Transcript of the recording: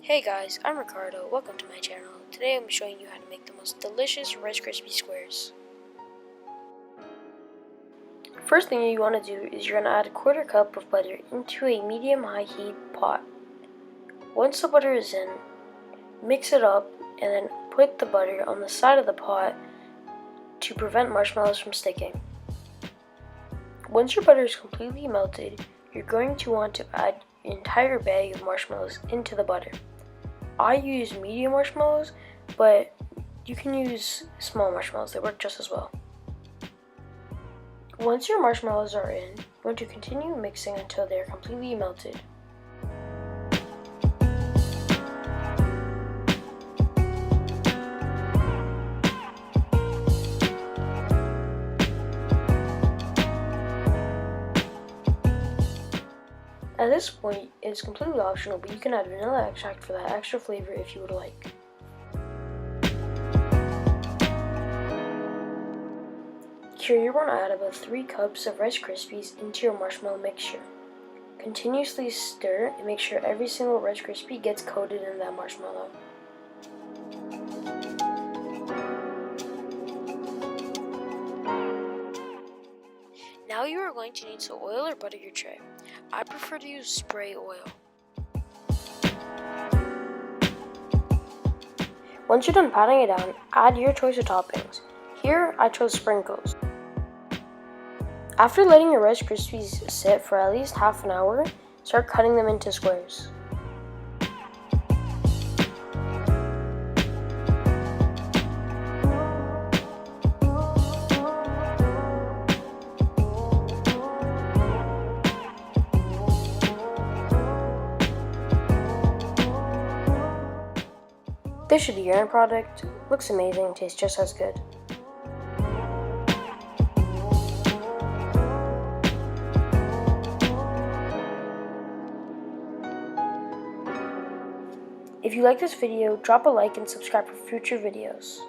Hey guys, I'm Ricardo. Welcome to my channel. Today I'm showing you how to make the most delicious Rice Krispie squares. First thing you want to do is you're going to add a quarter cup of butter into a medium-high heat pot. Once the butter is in, mix it up and then put the butter on the side of the pot to prevent marshmallows from sticking. Once your butter is completely melted, you're going to want to add an entire bag of marshmallows into the butter. I use medium marshmallows, but you can use small marshmallows, they work just as well. Once your marshmallows are in, you want to continue mixing until they are completely melted. At this point, it's completely optional, but you can add vanilla extract for that extra flavor if you would like. Here you want to add about 3 cups of Rice Krispies into your marshmallow mixture. Continuously stir and make sure every single Rice Krispie gets coated in that marshmallow. Now you are going to need to oil or butter your tray. I prefer to use spray oil. Once you're done patting it down, add your choice of toppings. Here I chose sprinkles. After letting your Rice Krispies sit for at least half an hour, start cutting them into squares. This should be your end product. Looks amazing, tastes just as good. If you like this video, drop a like and subscribe for future videos.